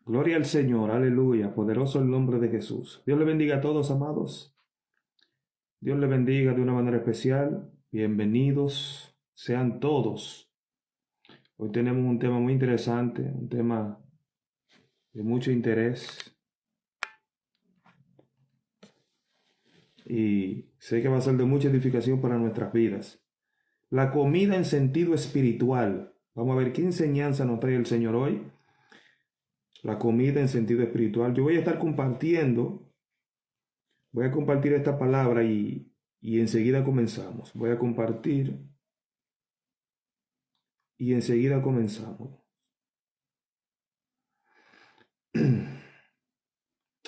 Gloria al Señor, aleluya, poderoso el nombre de Jesús. Dios le bendiga a todos, amados. Dios le bendiga de una manera especial. Bienvenidos sean todos. Hoy tenemos un tema muy interesante, un tema de mucho interés. Y sé que va a ser de mucha edificación para nuestras vidas. La comida en sentido espiritual. Vamos a ver qué enseñanza nos trae el Señor hoy. La comida en sentido espiritual. Yo voy a estar voy a compartir esta palabra y enseguida comenzamos. Voy a compartir y enseguida comenzamos.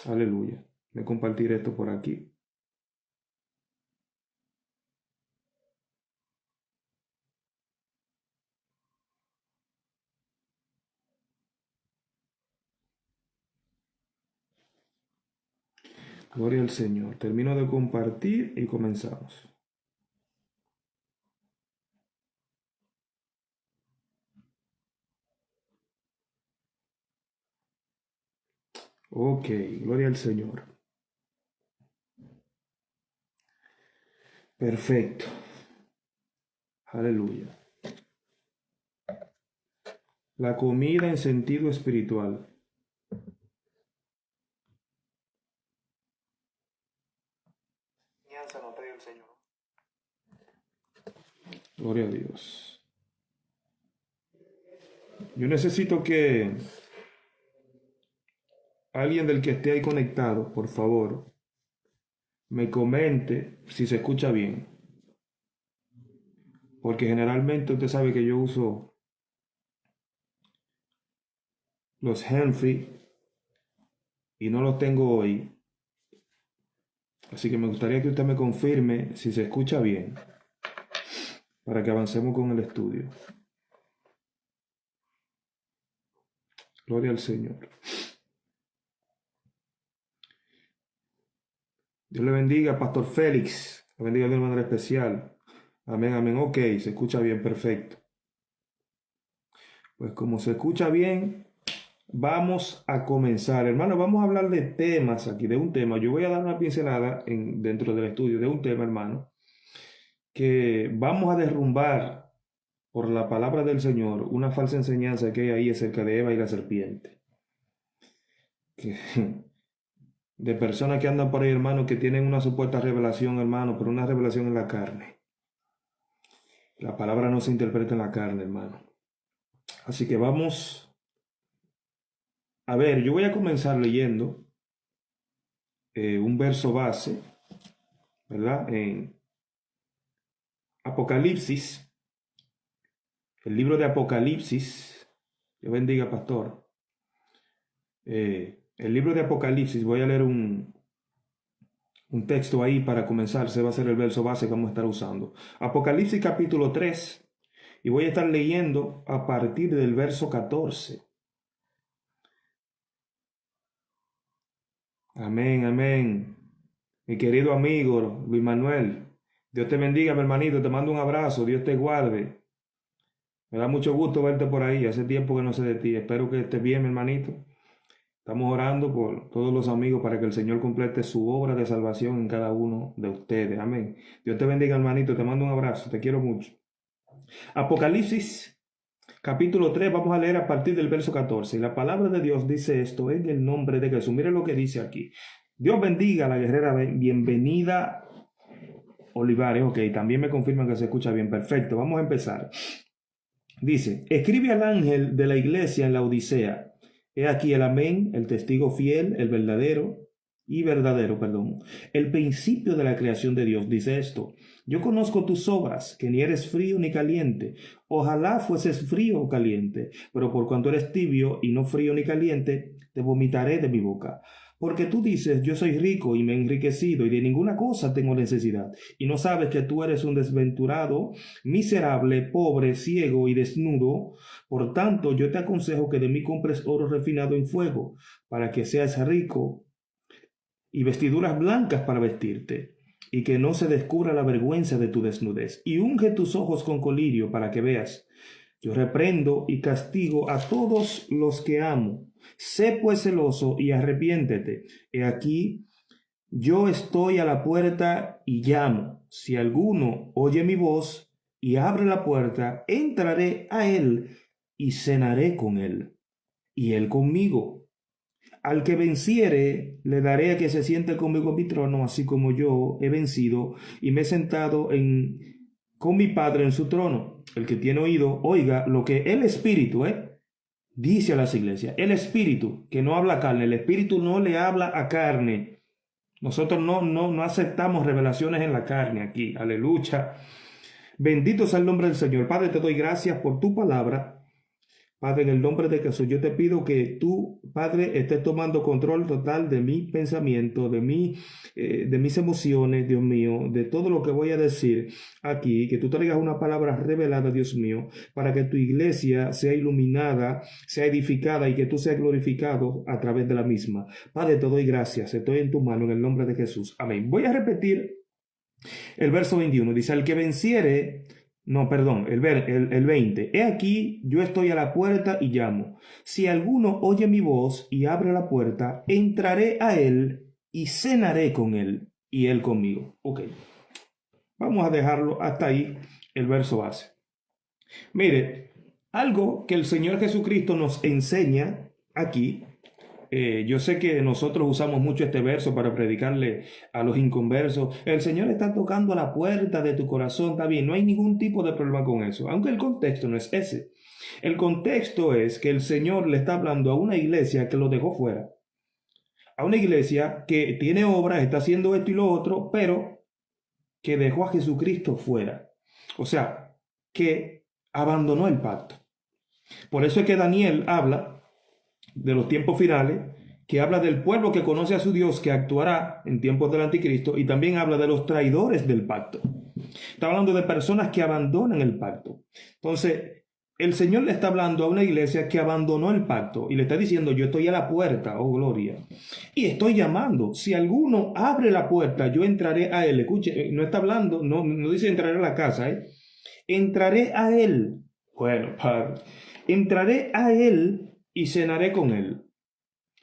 Aleluya. Voy a compartir esto por aquí. Gloria al Señor. Termino de compartir y comenzamos. Ok, gloria al Señor. Perfecto. Aleluya. La comida en sentido espiritual. Gloria a Dios. Yo necesito que alguien del que esté ahí conectado, por favor, me comente si se escucha bien. Porque generalmente usted sabe que yo uso los handfree y no los tengo hoy. Así que me gustaría que usted me confirme si se escucha bien para que avancemos con el estudio. Gloria al Señor. Dios le bendiga, Pastor Félix. Le bendiga de una manera especial. Amén, amén. Ok, se escucha bien, perfecto. Pues como se escucha bien, vamos a comenzar. Hermano, vamos a hablar de temas aquí, de un tema. Yo voy a dar una pincelada dentro del estudio de un tema, hermano, que vamos a derrumbar por la palabra del Señor una falsa enseñanza que hay ahí acerca de Eva y la serpiente. De personas que andan por ahí, hermano, que tienen una supuesta revelación, hermano, pero una revelación en la carne. La palabra no se interpreta en la carne, hermano. Así que vamos a ver, yo voy a comenzar leyendo un verso base, ¿verdad? En Apocalipsis, el libro de Apocalipsis. Dios bendiga, pastor. El libro de Apocalipsis, voy a leer un texto ahí para comenzar. Se va a ser el verso base que vamos a estar usando. Apocalipsis capítulo 3. Y voy a estar leyendo a partir del verso 14. Amén, amén. Mi querido amigo Luis Manuel, Dios te bendiga, mi hermanito. Te mando un abrazo. Dios te guarde. Me da mucho gusto verte por ahí. Hace tiempo que no sé de ti. Espero que estés bien, mi hermanito. Estamos orando por todos los amigos para que el Señor complete su obra de salvación en cada uno de ustedes. Amén. Dios te bendiga, hermanito. Te mando un abrazo. Te quiero mucho. Apocalipsis capítulo 3, vamos a leer a partir del verso 14. La palabra de Dios dice esto en el nombre de Jesús. Mire lo que dice aquí. Dios bendiga a la guerrera. Bienvenida, Olivares. Ok, también me confirman que se escucha bien. Perfecto, vamos a empezar. Dice, escribe al ángel de la iglesia en la Odisea. He aquí el amén, el testigo fiel, el verdadero, el principio de la creación de Dios. Dice esto, yo conozco tus obras, que ni eres frío ni caliente. Ojalá fueses frío o caliente, pero por cuanto eres tibio y no frío ni caliente, te vomitaré de mi boca. Porque tú dices, yo soy rico y me he enriquecido y de ninguna cosa tengo necesidad, y no sabes que tú eres un desventurado, miserable, pobre, ciego y desnudo. Por tanto, yo te aconsejo que de mí compres oro refinado en fuego, para que seas rico, y vestiduras blancas para vestirte, y que no se descubra la vergüenza de tu desnudez, y unge tus ojos con colirio para que veas. Yo reprendo y castigo a todos los que amo. Sé pues celoso y arrepiéntete. He aquí, yo estoy a la puerta y llamo. Si alguno oye mi voz y abre la puerta, entraré a él y cenaré con él, y él conmigo. Al que venciere, le daré a que se siente conmigo en mi trono, así como yo he vencido y me he sentado con mi Padre en su trono. El que tiene oído, oiga lo que el Espíritu, dice a las iglesias. El Espíritu, que no habla carne, el Espíritu no le habla a carne. Nosotros no aceptamos revelaciones en la carne aquí. Aleluya. Bendito sea el nombre del Señor. Padre, te doy gracias por tu palabra. Padre, en el nombre de Jesús, yo te pido que tú, Padre, estés tomando control total de mi pensamiento, de mis emociones, Dios mío, de todo lo que voy a decir aquí, que tú traigas una palabra revelada, Dios mío, para que tu iglesia sea iluminada, sea edificada y que tú seas glorificado a través de la misma. Padre, te doy gracias, estoy en tu mano en el nombre de Jesús. Amén. Voy a repetir el verso 21. Dice, al que venciere... No, perdón, el 20. He aquí, yo estoy a la puerta y llamo. Si alguno oye mi voz y abre la puerta, entraré a él y cenaré con él y él conmigo. Ok, vamos a dejarlo hasta ahí, el verso base. Mire, algo que el Señor Jesucristo nos enseña aquí. Yo sé que nosotros usamos mucho este verso para predicarle a los inconversos. El Señor está tocando a la puerta de tu corazón, está bien, no hay ningún tipo de problema con eso, aunque el contexto no es ese. El contexto es que el Señor le está hablando a una iglesia que lo dejó fuera, a una iglesia que tiene obras, está haciendo esto y lo otro, pero que dejó a Jesucristo fuera. O sea, que abandonó el pacto. Por eso es que Daniel habla de los tiempos finales, que habla del pueblo que conoce a su Dios, que actuará en tiempos del anticristo, y también habla de los traidores del pacto. Está hablando de personas que abandonan el pacto. Entonces, el Señor le está hablando a una iglesia que abandonó el pacto y le está diciendo, yo estoy a la puerta, oh gloria, y estoy llamando. Si alguno abre la puerta, yo entraré a él. Escuche, no está hablando, no dice entraré a la casa, entraré a él. Bueno, Padre, entraré a él y cenaré con él.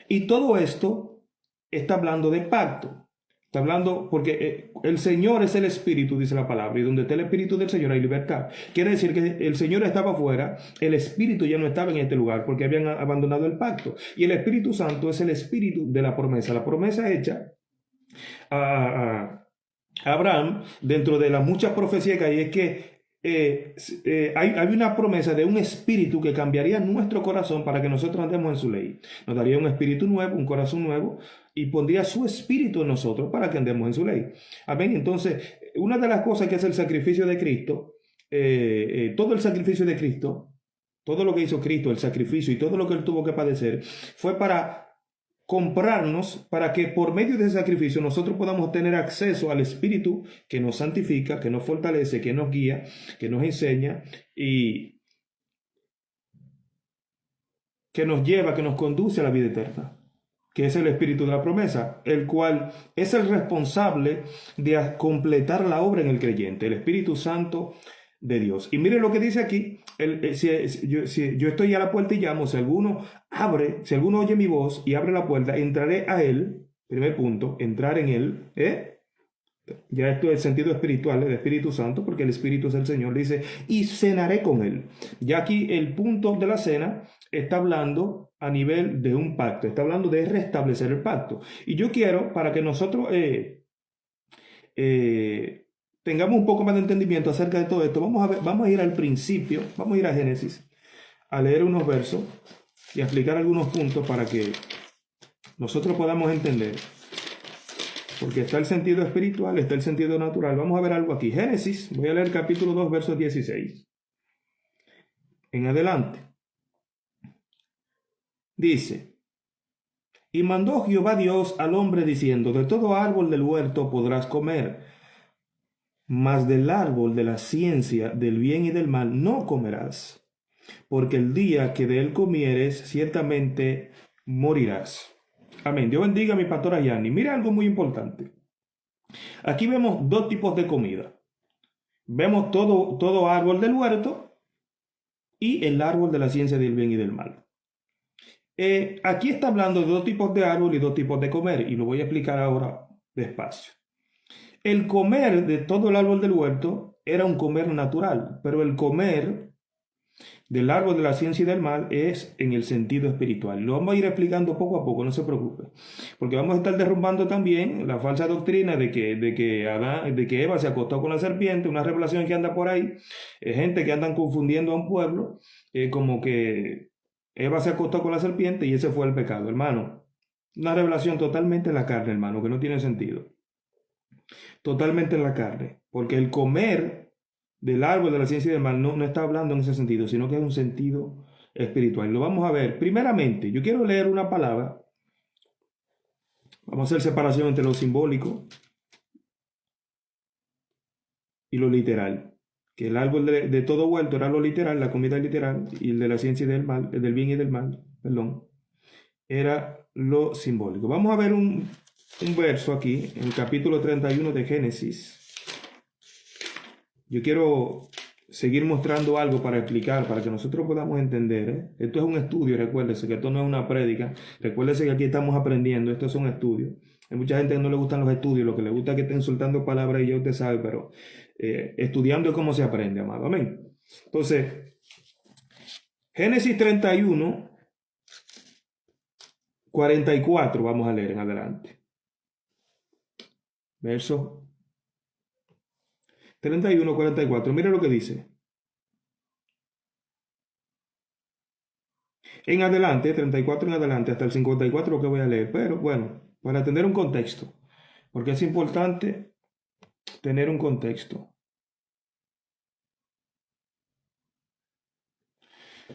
Y todo esto está hablando de pacto. Está hablando porque el Señor es el Espíritu, dice la palabra, y donde está el Espíritu del Señor hay libertad. Quiere decir que el Señor estaba afuera, el Espíritu ya no estaba en este lugar porque habían abandonado el pacto. Y el Espíritu Santo es el Espíritu de la promesa hecha a Abraham dentro de las muchas profecías que hay, es que hay una promesa de un espíritu que cambiaría nuestro corazón para que nosotros andemos en su ley. Nos daría un espíritu nuevo, un corazón nuevo, y pondría su espíritu en nosotros para que andemos en su ley. Amén. Entonces, una de las cosas que es el sacrificio de Cristo, todo el sacrificio de Cristo, todo lo que hizo Cristo, el sacrificio y todo lo que él tuvo que padecer, fue para comprarnos, para que por medio de ese sacrificio nosotros podamos tener acceso al Espíritu que nos santifica, que nos fortalece, que nos guía, que nos enseña y que nos lleva, que nos conduce a la vida eterna, que es el Espíritu de la promesa, el cual es el responsable de completar la obra en el creyente, el Espíritu Santo de Dios. Y mire lo que dice aquí, si yo estoy a la puerta y llamo, si alguno oye mi voz y abre la puerta, entraré a él, primer punto, entrar en él, ya esto es el sentido espiritual del Espíritu Santo, porque el Espíritu es el Señor, dice, y cenaré con él. Ya aquí el punto de la cena está hablando a nivel de un pacto, está hablando de restablecer el pacto. Y yo quiero, para que nosotros tengamos un poco más de entendimiento acerca de todo esto, vamos a ir al principio, vamos a ir a Génesis, a leer unos versos y a explicar algunos puntos para que nosotros podamos entender, porque está el sentido espiritual, está el sentido natural. Vamos a ver algo aquí. Génesis, voy a leer capítulo 2, versos 16 en adelante. Dice, y mandó Jehová Dios al hombre diciendo, de todo árbol del huerto podrás comer, mas del árbol de la ciencia del bien y del mal no comerás, porque el día que de él comieres, ciertamente morirás. Amén. Dios bendiga a mi pastora Yani. Mira algo muy importante. Aquí vemos dos tipos de comida. Vemos todo árbol del huerto y el árbol de la ciencia del bien y del mal. Aquí está hablando de dos tipos de árbol y dos tipos de comer, y lo voy a explicar ahora despacio. El comer de todo el árbol del huerto era un comer natural, pero el comer del árbol de la ciencia y del mal es en el sentido espiritual. Lo vamos a ir explicando poco a poco, no se preocupe, porque vamos a estar derrumbando también la falsa doctrina de que Eva se acostó con la serpiente, una revelación que anda por ahí, gente que andan confundiendo a un pueblo, como que Eva se acostó con la serpiente y ese fue el pecado, hermano. Una revelación totalmente en la carne, hermano, que no tiene sentido. Totalmente en la carne, porque el comer del árbol de la ciencia y del mal no está hablando en ese sentido, sino que es un sentido espiritual. Lo vamos a ver. Primeramente, yo quiero leer una palabra. Vamos a hacer separación entre lo simbólico y lo literal. Que el árbol de todo huerto era lo literal, la comida literal, y el de la ciencia y del mal, el del bien y del mal, perdón, era lo simbólico. Vamos a ver un verso aquí, en el capítulo 31 de Génesis. Yo quiero seguir mostrando algo para explicar, para que nosotros podamos entender. Esto es un estudio, recuérdese que esto no es una prédica. Recuérdese que aquí estamos aprendiendo, esto es un estudio. Hay mucha gente que no le gustan los estudios, lo que le gusta es que estén soltando palabras y ya usted sabe, pero estudiando es como se aprende, amado. Amén. Entonces, Génesis 31, 44, vamos a leer en adelante. Verso 31, 44. Mira lo que dice. En adelante, 34 en adelante, hasta el 54 que voy a leer. Pero bueno, para tener un contexto. Porque es importante tener un contexto.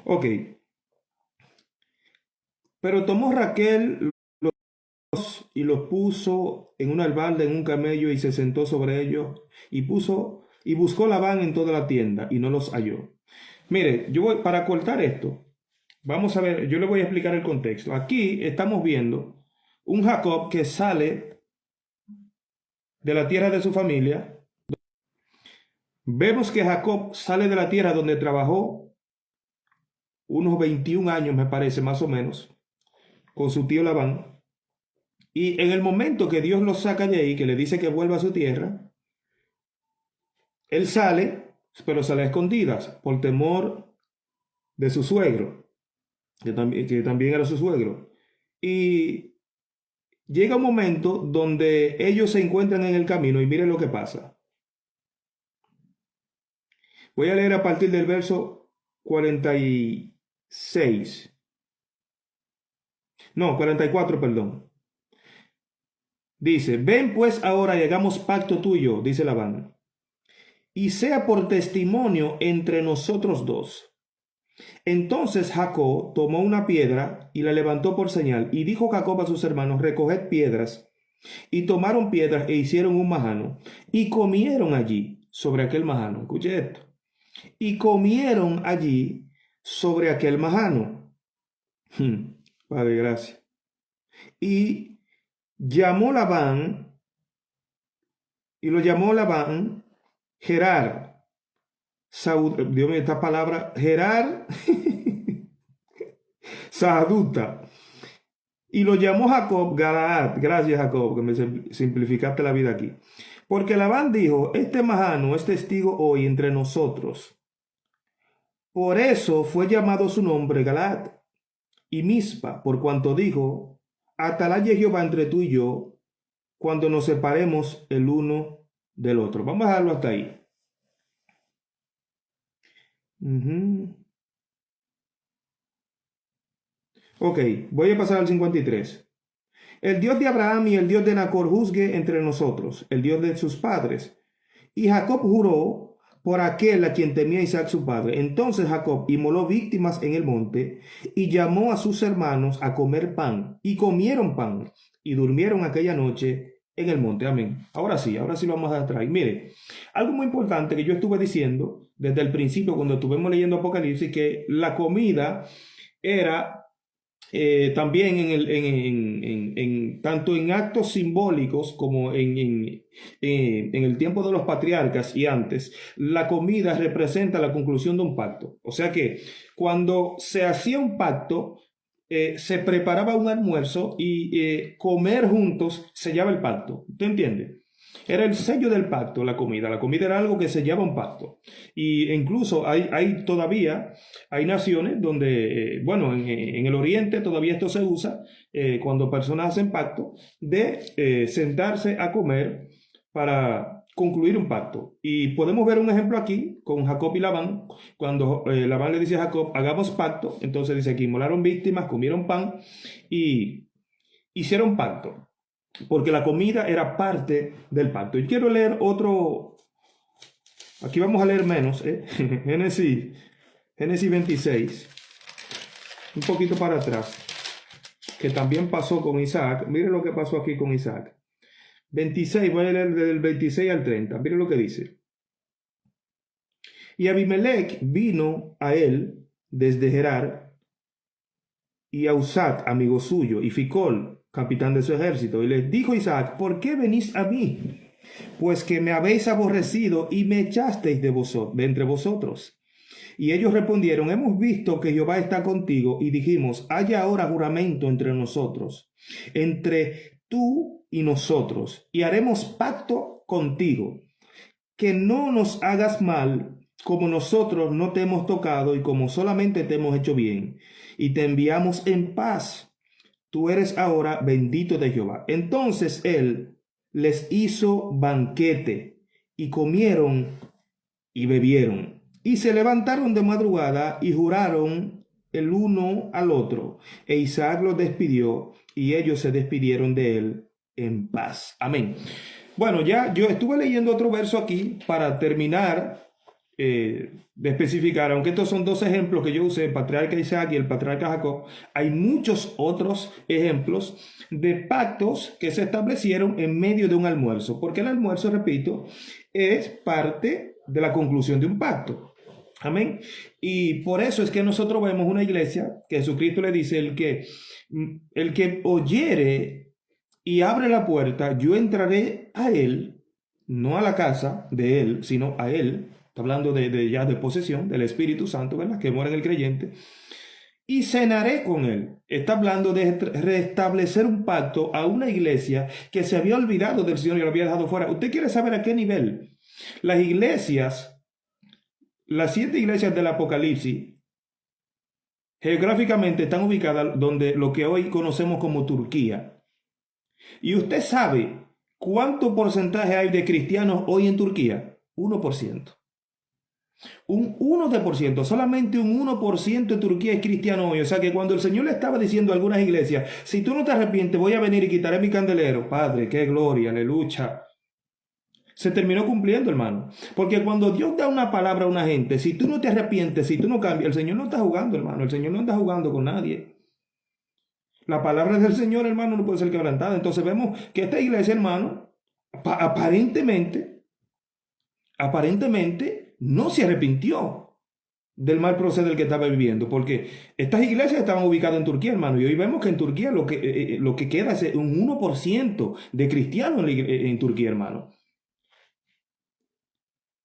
Ok. Pero tomó Raquel y los puso en un albarda, en un camello, y se sentó sobre ellos, y buscó Labán en toda la tienda, y no los halló. Mire, yo voy, para cortar esto, vamos a ver, yo le voy a explicar el contexto. Aquí estamos viendo un Jacob que sale de la tierra de su familia. Vemos que Jacob sale de la tierra donde trabajó unos 21 años, me parece, más o menos, con su tío Labán. Y en el momento que Dios lo saca de ahí, que le dice que vuelva a su tierra, él sale, pero sale a escondidas por temor de su suegro, que también era su suegro. Y llega un momento donde ellos se encuentran en el camino y miren lo que pasa. Voy a leer a partir del verso 46. No, 44, perdón. Dice, ven pues ahora y hagamos pacto tuyo, dice Labán, y sea por testimonio entre nosotros dos. Entonces Jacob tomó una piedra y la levantó por señal, y dijo Jacob a sus hermanos, recoged piedras. Y tomaron piedras e hicieron un majano, y comieron allí sobre aquel majano. Escuche esto. Y comieron allí sobre aquel majano. Padre, gracias. Y lo llamó Labán Gerar. Dios mío, esta palabra, Gerar, Sahaduta. Y lo llamó Jacob Galaad. Gracias, Jacob, que me simplificaste la vida aquí. Porque Labán dijo, este majano es testigo hoy entre nosotros. Por eso fue llamado su nombre Galaad y Mispa, por cuanto dijo, atalaye Jehová entre tú y yo, cuando nos separemos el uno del otro. Vamos a dejarlo hasta ahí. Ok, voy a pasar al 53. El Dios de Abraham y el Dios de Nacor juzgue entre nosotros, el Dios de sus padres. Y Jacob juró por aquel a quien temía Isaac su padre. Entonces Jacob inmoló víctimas en el monte y llamó a sus hermanos a comer pan. Y comieron pan y durmieron aquella noche en el monte. Amén. Ahora sí lo vamos a traer. Mire, algo muy importante que yo estuve diciendo desde el principio cuando estuvimos leyendo Apocalipsis, que la comida era También tanto en actos simbólicos como en el tiempo de los patriarcas y antes, la comida representa la conclusión de un pacto. O sea que cuando se hacía un pacto, se preparaba un almuerzo y comer juntos sellaba el pacto. ¿Usted entiende? Era el sello del pacto, la comida. La comida era algo que sellaba un pacto. Y incluso hay todavía, hay naciones donde, bueno, en el Oriente todavía esto se usa, cuando personas hacen pacto, de sentarse a comer para concluir un pacto. Y podemos ver un ejemplo aquí con Jacob y Labán, cuando Labán le dice a Jacob, hagamos pacto, entonces dice que inmolaron víctimas, comieron pan y hicieron pacto porque la comida era parte del pacto. Y quiero leer otro, aquí vamos a leer menos, Génesis 26, un poquito para atrás, que también pasó con Isaac. Mire lo que pasó aquí con Isaac. 26, voy a leer del 26 al 30, mire lo que dice. Y Abimelech vino a él desde Gerar, y a Usat, amigo suyo, y Ficol, capitán de su ejército, y les dijo Isaac, ¿por qué venís a mí? Pues que me habéis aborrecido y me echasteis de entre vosotros. Y ellos respondieron, hemos visto que Jehová está contigo, y dijimos, haya ahora juramento entre nosotros, entre tú y nosotros, y haremos pacto contigo, que no nos hagas mal, como nosotros no te hemos tocado y como solamente te hemos hecho bien, y te enviamos en paz. Tú eres ahora bendito de Jehová. Entonces él les hizo banquete, y comieron y bebieron, y se levantaron de madrugada y juraron el uno al otro, e Isaac los despidió, y ellos se despidieron de él en paz. Amén. Bueno, ya yo estuve leyendo otro verso aquí para terminar de especificar, aunque estos son dos ejemplos que yo usé, el patriarca Isaac y el patriarca Jacob, hay muchos otros ejemplos de pactos que se establecieron en medio de un almuerzo, porque el almuerzo, repito, es parte de la conclusión de un pacto. Amén. Y por eso es que nosotros vemos una iglesia que Jesucristo le dice, el que oyere y abre la puerta, yo entraré a él, no a la casa de él, sino a él. Está hablando ya de posesión del Espíritu Santo, ¿verdad? Que muere en el creyente. Y cenaré con él. Está hablando de restablecer un pacto a una iglesia que se había olvidado del Señor y lo había dejado fuera. ¿Usted quiere saber a qué nivel? Las iglesias, las 7 iglesias del Apocalipsis, geográficamente están ubicadas donde lo que hoy conocemos como Turquía. Y usted sabe cuánto porcentaje hay de cristianos hoy en Turquía. 1%. Un 1%, solamente un 1% de Turquía es cristiano hoy. O sea que cuando el Señor le estaba diciendo a algunas iglesias, si tú no te arrepientes, voy a venir y quitaré mi candelero. Padre, qué gloria, aleluya. Se terminó cumpliendo, hermano. Porque cuando Dios da una palabra a una gente, si tú no te arrepientes, si tú no cambias, el Señor no está jugando, hermano. El Señor no está jugando con nadie. La palabra del Señor, hermano, no puede ser quebrantada. Entonces vemos que esta iglesia, hermano, aparentemente, no se arrepintió del mal proceder que estaba viviendo, porque estas iglesias estaban ubicadas en Turquía, hermano, y hoy vemos que en Turquía lo que queda es un 1% de cristianos en Turquía, hermano.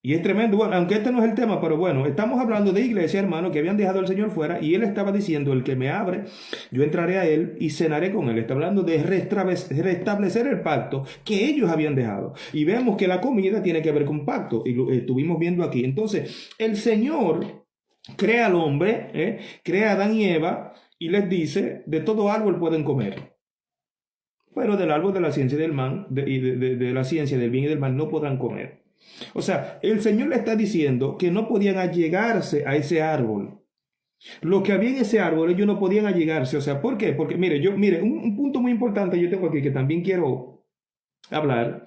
Y es tremendo, bueno, aunque este no es el tema, pero bueno, estamos hablando de iglesias, hermano, que habían dejado al Señor fuera, y él estaba diciendo, el que me abre, yo entraré a él y cenaré con él. Está hablando de restablecer el pacto que ellos habían dejado. Y vemos que la comida tiene que ver con pacto, y lo estuvimos viendo aquí. Entonces, el Señor crea al hombre, crea a Adán y Eva, y les dice, de todo árbol pueden comer. Pero del árbol de la ciencia del mal, de la ciencia del bien y del mal, no podrán comer. O sea, el Señor le está diciendo que no podían allegarse a ese árbol. Lo que había en ese árbol, ellos no podían allegarse. O sea, ¿por qué? Porque, mire, un punto muy importante yo tengo aquí que también quiero hablar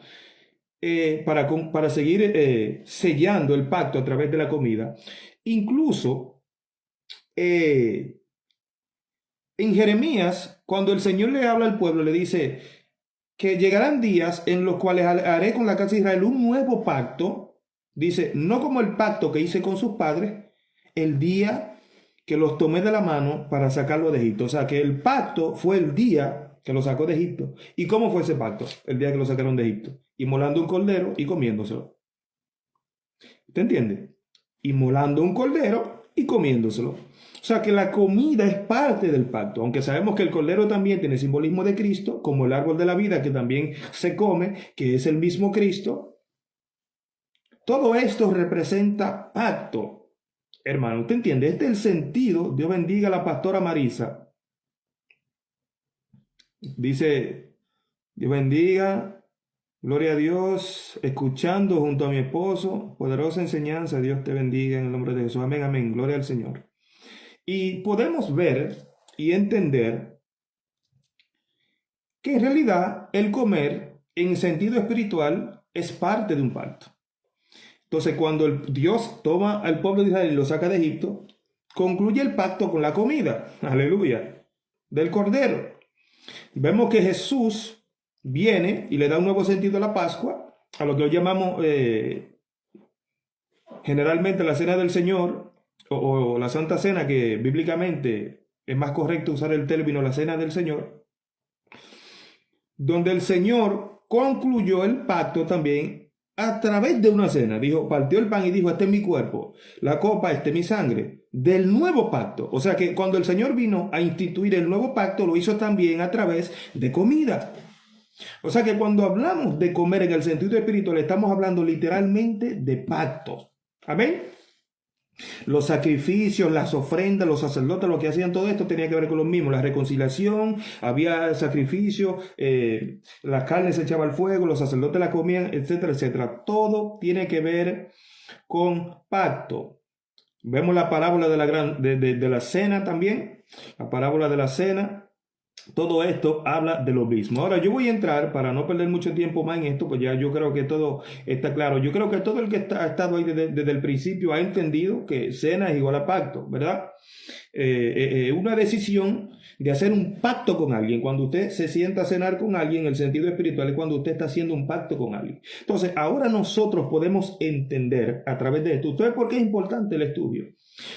para seguir sellando el pacto a través de la comida. Incluso en Jeremías, cuando el Señor le habla al pueblo, le dice que llegarán días en los cuales haré con la casa de Israel un nuevo pacto, dice, no como el pacto que hice con sus padres, el día que los tomé de la mano para sacarlo de Egipto. O sea, que el pacto fue el día que lo sacó de Egipto. ¿Y cómo fue ese pacto? El día que lo sacaron de Egipto. Inmolando un cordero y comiéndoselo. ¿Usted entiende? Inmolando un cordero y comiéndoselo. O sea que la comida es parte del pacto, aunque sabemos que el cordero también tiene simbolismo de Cristo, como el árbol de la vida que también se come, que es el mismo Cristo. Todo esto representa pacto. Hermano, ¿usted entiende? Este es el sentido. Dios bendiga a la pastora Marisa. Dice, Dios bendiga, gloria a Dios, escuchando junto a mi esposo, poderosa enseñanza, Dios te bendiga en el nombre de Jesús. Amén, amén, gloria al Señor. Y podemos ver y entender que en realidad el comer en sentido espiritual es parte de un pacto. Entonces, cuando Dios toma al pueblo de Israel y lo saca de Egipto, concluye el pacto con la comida, aleluya, del cordero. Vemos que Jesús viene y le da un nuevo sentido a la Pascua, a lo que hoy llamamos generalmente la Cena del Señor, o la Santa Cena, que bíblicamente es más correcto usar el término la Cena del Señor, donde el Señor concluyó el pacto también a través de una cena. Dijo, partió el pan y dijo, este es mi cuerpo, la copa, este es mi sangre, del nuevo pacto. O sea que cuando el Señor vino a instituir el nuevo pacto, lo hizo también a través de comida. O sea que cuando hablamos de comer en el sentido espiritual, estamos hablando literalmente de pactos. Amén. Los sacrificios, las ofrendas, los sacerdotes, lo que hacían todo esto tenía que ver con lo mismo. La reconciliación, había sacrificio, la carne se echaba al fuego, los sacerdotes la comían, etcétera, etcétera. Todo tiene que ver con pacto. Vemos la parábola de la cena también, la parábola de la cena. Todo esto habla de lo mismo. Ahora yo voy a entrar, para no perder mucho tiempo más en esto, pues ya yo creo que todo está claro. Yo creo que todo el que ha estado ahí desde el principio ha entendido que cena es igual a pacto, ¿verdad? Una decisión de hacer un pacto con alguien. Cuando usted se sienta a cenar con alguien, el sentido espiritual es cuando usted está haciendo un pacto con alguien. Entonces, ahora nosotros podemos entender a través de esto. ¿Usted por qué es importante el estudio?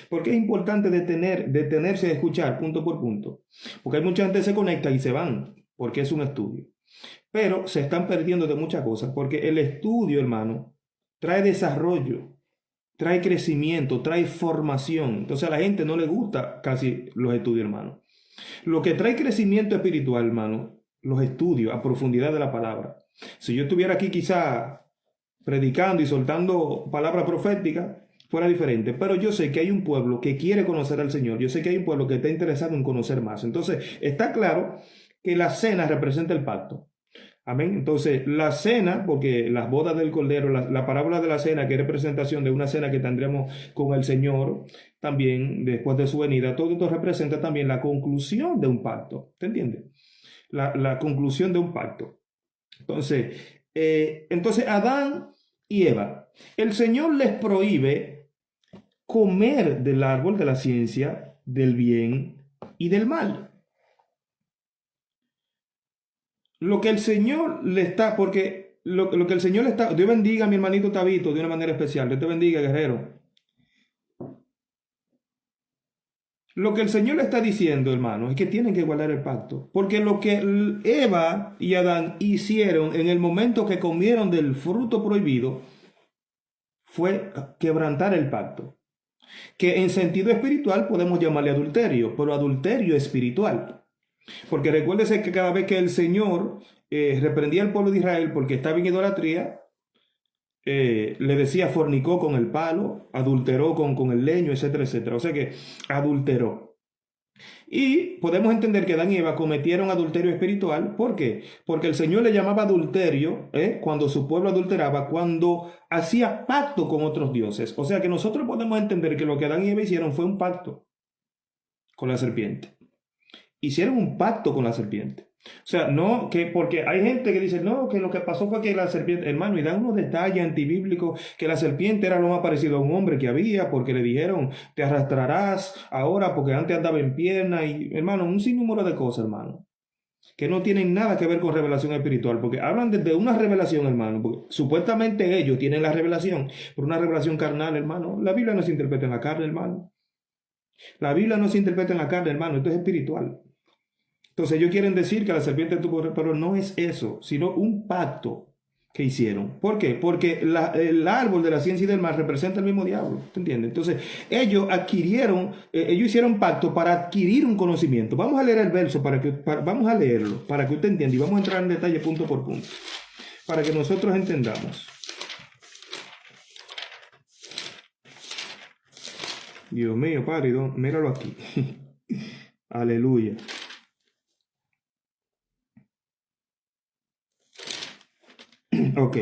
¿Por qué es importante detenerse a escuchar punto por punto? Porque hay mucha gente que se conecta y se van, porque es un estudio. Pero se están perdiendo de muchas cosas, porque el estudio, hermano, trae desarrollo, trae crecimiento, trae formación. Entonces a la gente no le gusta casi los estudios, hermano. Lo que trae crecimiento espiritual, hermano, los estudios a profundidad de la palabra. Si yo estuviera aquí quizá predicando y soltando palabras proféticas, fuera diferente, pero yo sé que hay un pueblo que quiere conocer al Señor, yo sé que hay un pueblo que está interesado en conocer más. Entonces, está claro que la cena representa el pacto. Amén. Entonces, la cena, porque las bodas del Cordero, la parábola de la cena, que es representación de una cena que tendremos con el Señor, también después de su venida, todo esto representa también la conclusión de un pacto. ¿Te entiendes? La conclusión de un pacto. Entonces, Adán y Eva, el Señor les prohíbe comer del árbol de la ciencia, del bien y del mal. Lo que el Señor le está, porque lo que el Señor le está, Dios bendiga a mi hermanito Tabito de una manera especial, Dios te bendiga, guerrero. Lo que el Señor le está diciendo, hermano, es que tienen que guardar el pacto, porque lo que Eva y Adán hicieron en el momento que comieron del fruto prohibido fue quebrantar el pacto. Que en sentido espiritual podemos llamarle adulterio, pero adulterio espiritual. Porque recuérdese que cada vez que el Señor reprendía al pueblo de Israel porque estaba en idolatría, le decía fornicó con el palo, adulteró con el leño, etcétera, etcétera. O sea que adulteró. Y podemos entender que Adán y Eva cometieron adulterio espiritual. ¿Por qué? Porque el Señor le llamaba adulterio cuando su pueblo adulteraba, cuando hacía pacto con otros dioses. O sea que nosotros podemos entender que lo que Adán y Eva hicieron fue un pacto con la serpiente. Hicieron un pacto con la serpiente. O sea, no que porque hay gente que dice, no, que lo que pasó fue que la serpiente, hermano, y dan unos detalles antibíblicos, que la serpiente era lo más parecido a un hombre que había, porque le dijeron, te arrastrarás ahora, porque antes andaba en pierna, y hermano, un sinnúmero de cosas, hermano, que no tienen nada que ver con revelación espiritual, porque hablan desde una revelación, hermano, porque supuestamente ellos tienen la revelación, pero una revelación carnal, hermano. La Biblia no se interpreta en la carne, hermano. La Biblia no se interpreta en la carne, hermano, esto es espiritual. Entonces ellos quieren decir que la serpiente tuvo, pero no es eso, sino un pacto que hicieron. ¿Por qué? Porque el árbol de la ciencia y del mal representa el mismo diablo, ¿te entiendes? Entonces ellos adquirieron, ellos hicieron pacto para adquirir un conocimiento. Vamos a leer el verso, vamos a leerlo, para que usted entienda, y vamos a entrar en detalle punto por punto, para que nosotros entendamos. Dios mío, Padre, míralo aquí. Aleluya. Ok.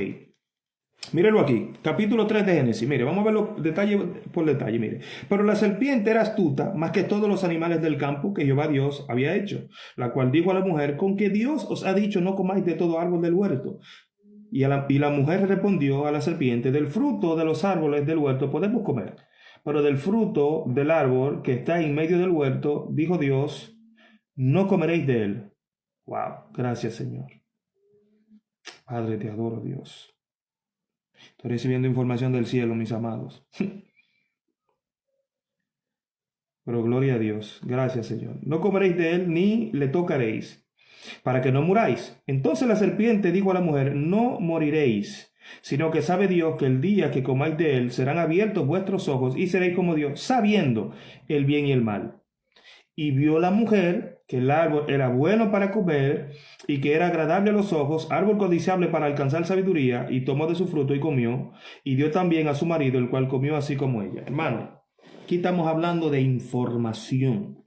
Mírelo aquí, capítulo 3 de Génesis. Mire, vamos a verlo detalle por detalle. Mire, pero la serpiente era astuta más que todos los animales del campo que Jehová Dios había hecho, la cual dijo a la mujer: con que Dios os ha dicho, no comáis de todo árbol del huerto. Y la mujer respondió a la serpiente: del fruto de los árboles del huerto podemos comer, pero del fruto del árbol que está en medio del huerto, dijo Dios, no comeréis de él. Wow, gracias, Señor. Padre, te adoro, Dios. Estoy recibiendo información del cielo, mis amados. Pero gloria a Dios. Gracias, Señor. No comeréis de él ni le tocaréis, para que no muráis. Entonces la serpiente dijo a la mujer: no moriréis, sino que sabe Dios que el día que comáis de él serán abiertos vuestros ojos y seréis como Dios, sabiendo el bien y el mal. Y vio la mujer que el árbol era bueno para comer y que era agradable a los ojos, árbol codiciable para alcanzar sabiduría, y tomó de su fruto y comió, y dio también a su marido, el cual comió así como ella. Hermano, aquí estamos hablando de información.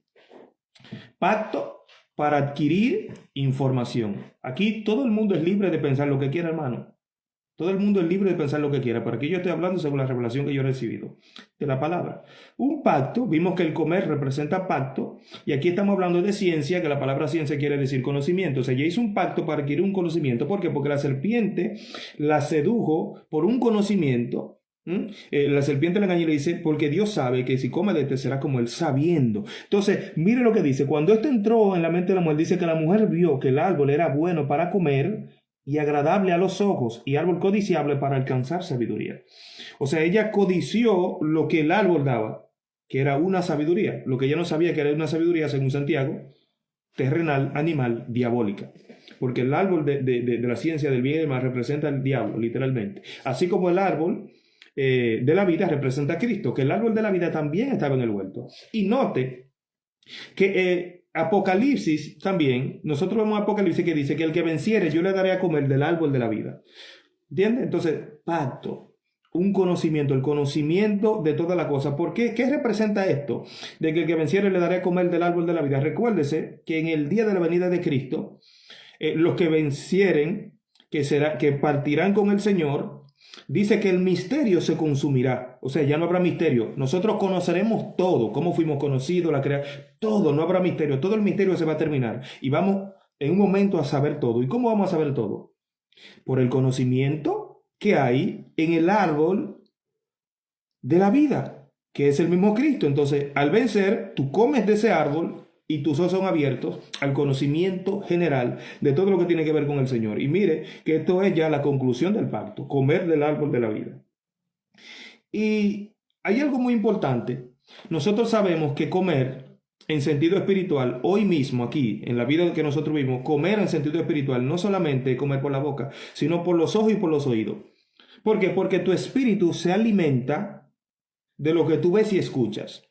Pacto para adquirir información. Aquí todo el mundo es libre de pensar lo que quiera, hermano. Todo el mundo es libre de pensar lo que quiera, pero aquí yo estoy hablando según la revelación que yo he recibido de la palabra. Un pacto, vimos que el comer representa pacto, y aquí estamos hablando de ciencia, que la palabra ciencia quiere decir conocimiento. O sea, ella hizo un pacto para adquirir un conocimiento. ¿Por qué? Porque la serpiente la sedujo por un conocimiento. La serpiente le engañó y le dice: porque Dios sabe que si come de este será como él, sabiendo. Entonces, mire lo que dice. Cuando esto entró en la mente de la mujer, dice que la mujer vio que el árbol era bueno para comer y agradable a los ojos, y árbol codiciable para alcanzar sabiduría. O sea, ella codició lo que el árbol daba, que era una sabiduría. Lo que ella no sabía que era una sabiduría, según Santiago, terrenal, animal, diabólica. Porque el árbol de la ciencia del bien y del mal representa al diablo, literalmente. Así como el árbol de la vida representa a Cristo, que el árbol de la vida también estaba en el huerto. Y note que Apocalipsis también, nosotros vemos Apocalipsis que dice que el que venciere yo le daré a comer del árbol de la vida. ¿Entiendes? Entonces, pacto, un conocimiento, el conocimiento de toda la cosa. ¿Por qué? ¿Qué representa esto? De que el que venciere le daré a comer del árbol de la vida. Recuérdese que en el día de la venida de Cristo, los que vencieren, que partirán con el Señor, dice que el misterio se consumirá. O sea, ya no habrá misterio. Nosotros conoceremos todo, cómo fuimos conocidos, todo, no habrá misterio. Todo el misterio se va a terminar. Y vamos en un momento a saber todo. ¿Y cómo vamos a saber todo? Por el conocimiento que hay en el árbol de la vida, que es el mismo Cristo. Entonces, al vencer, tú comes de ese árbol y tus ojos son abiertos al conocimiento general de todo lo que tiene que ver con el Señor. Y mire que esto es ya la conclusión del pacto, comer del árbol de la vida. Y hay algo muy importante. Nosotros sabemos que comer en sentido espiritual, hoy mismo aquí, en la vida que nosotros vivimos, comer en sentido espiritual, no solamente comer por la boca, sino por los ojos y por los oídos. ¿Por qué? Porque tu espíritu se alimenta de lo que tú ves y escuchas.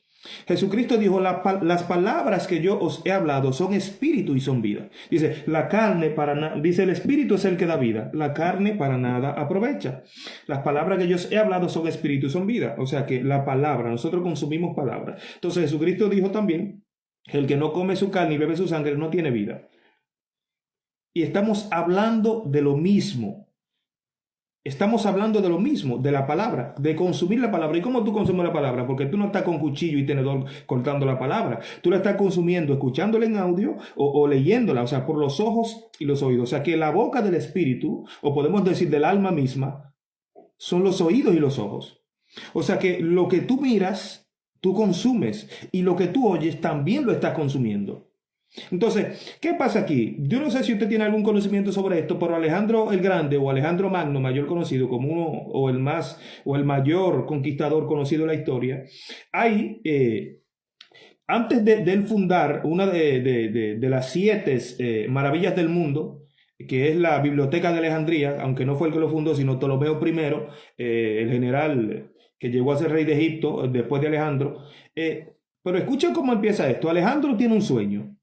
Jesucristo dijo: las palabras que yo os he hablado son espíritu y son vida. Dice, la carne dice, el espíritu es el que da vida, la carne para nada aprovecha. Las palabras que yo os he hablado son espíritu y son vida. O sea que la palabra, nosotros consumimos palabras. Entonces Jesucristo dijo también que el que no come su carne y bebe su sangre no tiene vida. Y estamos hablando de lo mismo. Estamos hablando de lo mismo, de la palabra, de consumir la palabra. ¿Y cómo tú consumes la palabra? Porque tú no estás con cuchillo y tenedor cortando la palabra. Tú la estás consumiendo, escuchándola en audio o leyéndola, o sea, por los ojos y los oídos. O sea, que la boca del espíritu, o podemos decir del alma misma, son los oídos y los ojos. O sea, que lo que tú miras, tú consumes. Y lo que tú oyes, también lo estás consumiendo. Entonces, ¿qué pasa aquí? Yo no sé si usted tiene algún conocimiento sobre esto, pero Alejandro el Grande o Alejandro Magno, mayor conocido como uno o el mayor conquistador conocido en la historia, hay antes de él fundar una de las 7 maravillas del mundo, que es la Biblioteca de Alejandría, aunque no fue el que lo fundó, sino Ptolomeo I, el general que llegó a ser rey de Egipto después de Alejandro. Pero escuchen cómo empieza esto. Alejandro tiene un sueño,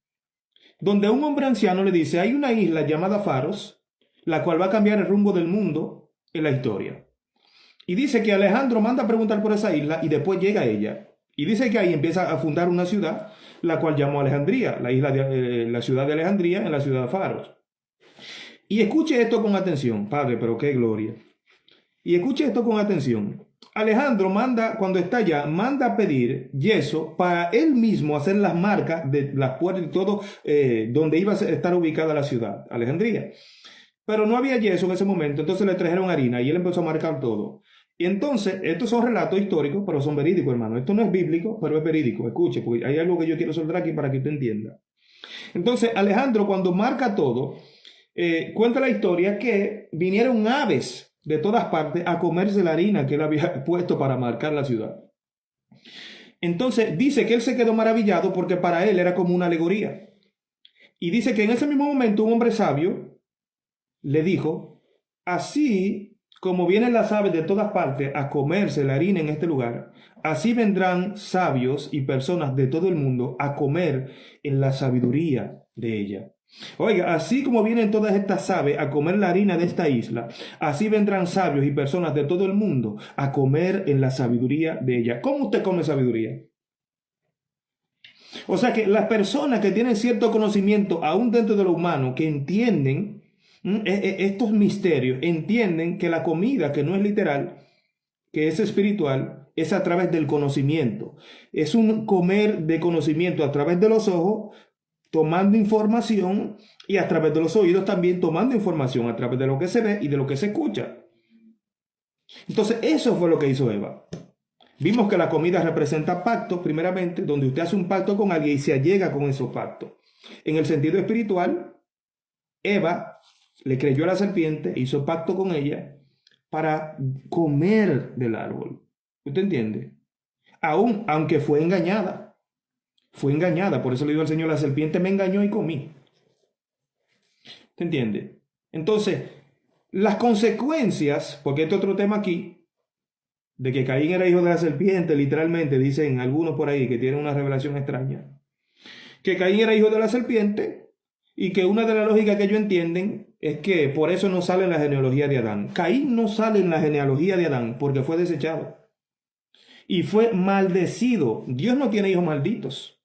donde un hombre anciano le dice, hay una isla llamada Faros, la cual va a cambiar el rumbo del mundo en la historia. Y dice que Alejandro manda a preguntar por esa isla y después llega a ella. Y dice que ahí empieza a fundar una ciudad, la cual llamó Alejandría, la ciudad de Alejandría en la ciudad de Faros. Y escuche esto con atención, padre, pero qué gloria. Y escuche esto con atención. Alejandro manda, cuando está allá, manda a pedir yeso para él mismo hacer las marcas de las puertas y todo donde iba a estar ubicada la ciudad, Alejandría. Pero no había yeso en ese momento, entonces le trajeron harina y él empezó a marcar todo. Y entonces, estos son relatos históricos, pero son verídicos, hermano. Esto no es bíblico, pero es verídico. Escuche, porque hay algo que yo quiero soltar aquí para que usted entienda. Entonces, Alejandro, cuando marca todo, cuenta la historia que vinieron aves de todas partes a comerse la harina que él había puesto para marcar la ciudad. Entonces, dice que él se quedó maravillado porque para él era como una alegoría. Y dice que en ese mismo momento un hombre sabio le dijo, así como vienen las aves de todas partes a comerse la harina en este lugar, así vendrán sabios y personas de todo el mundo a comer en la sabiduría de ella. Oiga, así como vienen todas estas aves a comer la harina de esta isla, así vendrán sabios y personas de todo el mundo a comer en la sabiduría de ella. ¿Cómo usted come sabiduría? O sea que las personas que tienen cierto conocimiento, aún dentro de lo humano, que entienden estos misterios, entienden que la comida, que no es literal, que es espiritual, es a través del conocimiento. Es un comer de conocimiento a través de los ojos, tomando información, y a través de los oídos también tomando información, a través de lo que se ve y de lo que se escucha. Entonces, eso fue lo que hizo Eva. Vimos que la comida representa pactos, primeramente, donde usted hace un pacto con alguien y se allega con esos pactos. En el sentido espiritual, Eva le creyó a la serpiente, hizo pacto con ella para comer del árbol. ¿Usted entiende? Aunque fue engañada. Fue engañada, por eso le dijo al Señor, la serpiente me engañó y comí. ¿Te entiende? Entonces, las consecuencias, porque este otro tema aquí, de que Caín era hijo de la serpiente, literalmente, dicen algunos por ahí que tienen una revelación extraña, que Caín era hijo de la serpiente y que una de las lógicas que ellos entienden es que por eso no sale en la genealogía de Adán. Caín no sale en la genealogía de Adán porque fue desechado y fue maldecido. Dios no tiene hijos malditos.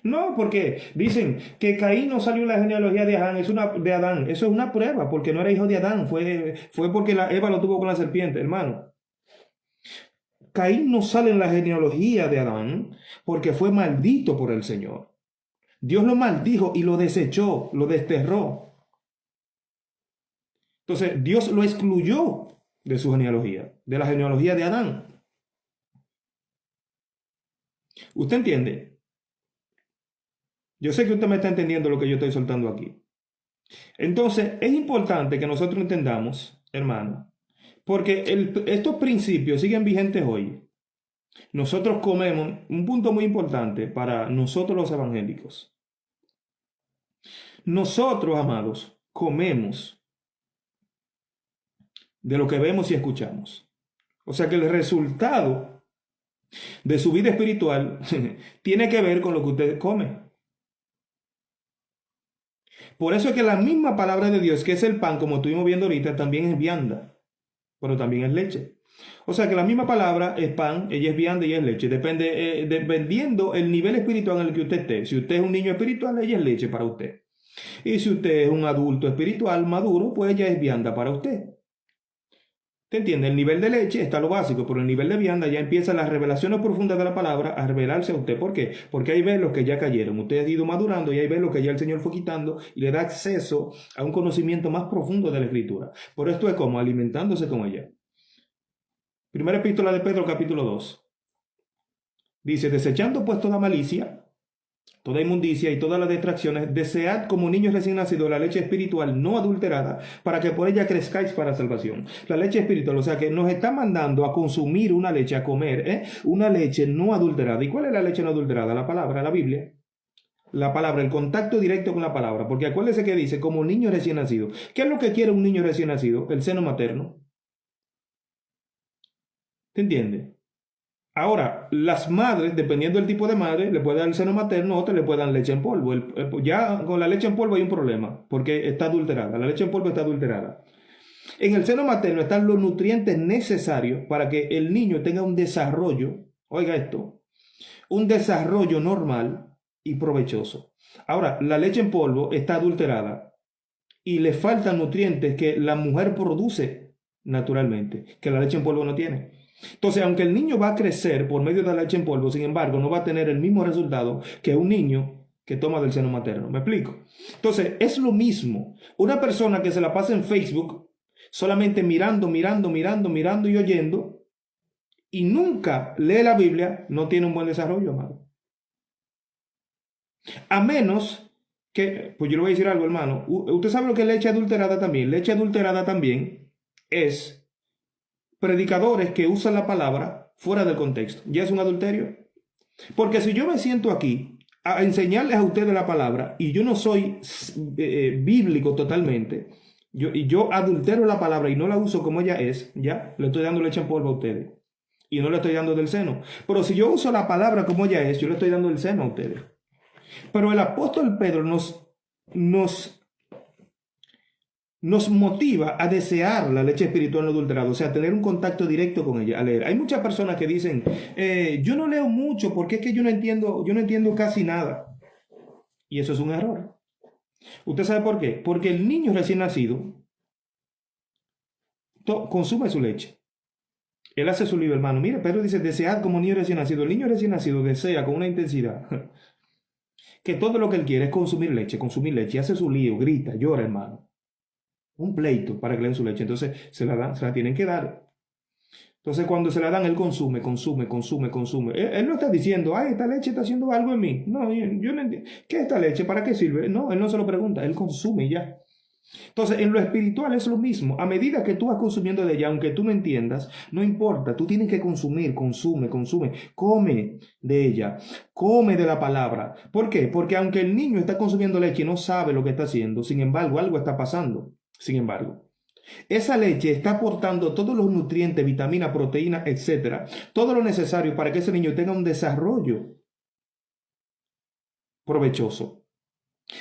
No, porque dicen que Caín no salió en la genealogía de Adán, eso es una prueba, porque no era hijo de Adán, fue porque Eva lo tuvo con la serpiente, hermano. Caín no sale en la genealogía de Adán porque fue maldito por el Señor. Dios lo maldijo y lo desechó, lo desterró. Entonces Dios lo excluyó de su genealogía, de la genealogía de Adán. ¿Usted entiende? Yo sé que usted me está entendiendo lo que yo estoy soltando aquí. Entonces, es importante que nosotros entendamos, hermano, porque estos principios siguen vigentes hoy. Nosotros comemos, un punto muy importante para nosotros los evangélicos. Nosotros, amados, comemos de lo que vemos y escuchamos. O sea que el resultado de su vida espiritual tiene que ver con lo que usted come. Por eso es que la misma palabra de Dios, que es el pan, como estuvimos viendo ahorita, también es vianda, pero también es leche. O sea que la misma palabra es pan, ella es vianda y es leche. Depende, dependiendo el nivel espiritual en el que usted esté. Si usted es un niño espiritual, ella es leche para usted. Y si usted es un adulto espiritual maduro, pues ella es vianda para usted. ¿Te entiende? El nivel de leche está lo básico, pero el nivel de vianda ya empiezan las revelaciones profundas de la palabra a revelarse a usted. ¿Por qué? Porque hay velos que ya cayeron. Usted ha ido madurando y hay velos que ya el Señor fue quitando y le da acceso a un conocimiento más profundo de la Escritura. Por esto es como alimentándose con ella. Primera epístola de Pedro, capítulo 2. Dice, desechando pues toda malicia toda inmundicia y todas las distracciones, desead como niños recién nacidos la leche espiritual no adulterada, para que por ella crezcáis para salvación. La leche espiritual, o sea que nos está mandando a consumir una leche, a comer, una leche no adulterada. ¿Y cuál es la leche no adulterada? La palabra, la Biblia. La palabra, el contacto directo con la palabra. Porque acuérdese que dice, como niño recién nacido. ¿Qué es lo que quiere un niño recién nacido? El seno materno. ¿Te entiende? Ahora, las madres, dependiendo del tipo de madre, le pueden dar el seno materno, otras le pueden dar leche en polvo. Ya con la leche en polvo hay un problema, porque está adulterada. La leche en polvo está adulterada. En el seno materno están los nutrientes necesarios para que el niño tenga un desarrollo, oiga esto, un desarrollo normal y provechoso. Ahora, la leche en polvo está adulterada y le faltan nutrientes que la mujer produce naturalmente, que la leche en polvo no tiene. Entonces, aunque el niño va a crecer por medio de la leche en polvo, sin embargo, no va a tener el mismo resultado que un niño que toma del seno materno. ¿Me explico? Entonces, es lo mismo. Una persona que se la pasa en Facebook solamente mirando y oyendo y nunca lee la Biblia, no tiene un buen desarrollo, amado. A menos que, pues yo le voy a decir algo, hermano. Usted sabe lo que es leche adulterada también. Leche adulterada también es predicadores que usan la palabra fuera del contexto. ¿Ya es un adulterio? Porque si yo me siento aquí a enseñarles a ustedes la palabra y yo no soy bíblico totalmente, yo adultero la palabra y no la uso como ella es, ya le estoy dando leche en polvo a ustedes y no le estoy dando del seno. Pero si yo uso la palabra como ella es, yo le estoy dando el seno a ustedes. Pero el apóstol Pedro nos motiva a desear la leche espiritual no adulterada, o sea, a tener un contacto directo con ella, a leer. Hay muchas personas que dicen, yo no leo mucho porque es que yo no entiendo casi nada. Y eso es un error. ¿Usted sabe por qué? Porque el niño recién nacido consume su leche. Él hace su libro, hermano. Mira, Pedro dice, desead como niño recién nacido. El niño recién nacido desea con una intensidad que todo lo que él quiere es consumir leche. Y hace su lío, grita, llora, hermano. Un pleito para que le den su leche. Entonces se la tienen que dar. Entonces cuando se la dan, él consume. Él no está diciendo, ay, esta leche está haciendo algo en mí. No, yo no entiendo. ¿Qué es esta leche? ¿Para qué sirve? No, él no se lo pregunta, él consume y ya. Entonces, en lo espiritual es lo mismo. A medida que tú vas consumiendo de ella, aunque tú no entiendas, no importa, tú tienes que consumir, consume, come de ella, come de la palabra. ¿Por qué? Porque aunque el niño está consumiendo leche y no sabe lo que está haciendo, sin embargo, algo está pasando. Sin embargo, esa leche está aportando todos los nutrientes, vitaminas, proteínas, etcétera, todo lo necesario para que ese niño tenga un desarrollo provechoso,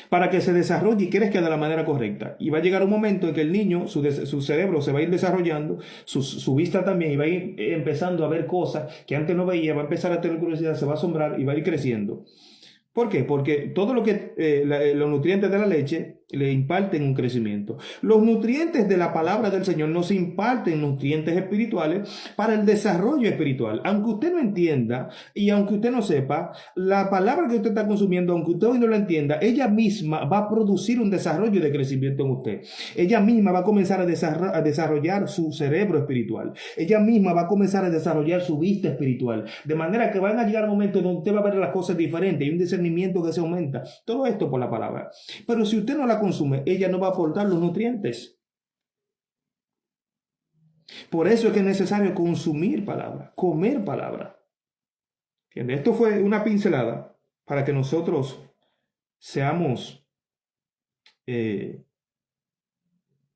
para que se desarrolle y crezca de la manera correcta. Y va a llegar un momento en que el niño, su cerebro se va a ir desarrollando, su vista también, y va a ir empezando a ver cosas que antes no veía, va a empezar a tener curiosidad, se va a asombrar y va a ir creciendo. ¿Por qué? Porque todo lo que los nutrientes de la leche le imparten un crecimiento. Los nutrientes de la palabra del Señor nos imparten nutrientes espirituales para el desarrollo espiritual. Aunque usted no entienda y aunque usted no sepa, la palabra que usted está consumiendo, aunque usted hoy no la entienda, ella misma va a producir un desarrollo de crecimiento en usted. Ella misma va a comenzar a desarrollar su cerebro espiritual. Ella misma va a comenzar a desarrollar su vista espiritual. De manera que van a llegar momentos donde usted va a ver las cosas diferentes y un discernimiento que se aumenta. Todo esto por la palabra. Pero si usted no la consume, ella no va a aportar los nutrientes. Por eso es que es necesario consumir palabra, comer palabra. Esto fue una pincelada para que nosotros seamos,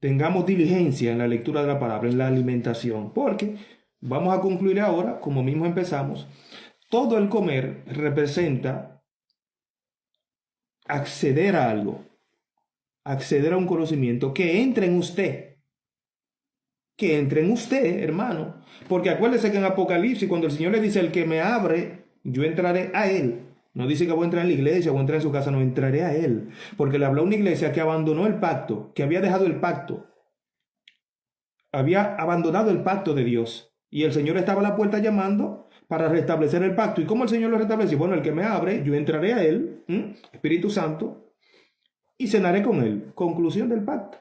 tengamos diligencia en la lectura de la palabra, en la alimentación. Porque vamos a concluir ahora, como mismo empezamos, todo el comer representa acceder a algo, acceder a un conocimiento que entre en usted. Que entre en usted, hermano. Porque acuérdese que en Apocalipsis, cuando el Señor le dice, el que me abre, yo entraré a él. No dice que voy a entrar en la iglesia, voy a entrar en su casa, no, entraré a él. Porque le habló a una iglesia que abandonó el pacto, que había dejado el pacto. Había abandonado el pacto de Dios. Y el Señor estaba a la puerta llamando para restablecer el pacto. ¿Y cómo el Señor lo restablece? Bueno, el que me abre, yo entraré a él, Espíritu Santo, y cenaré con él. Conclusión del pacto.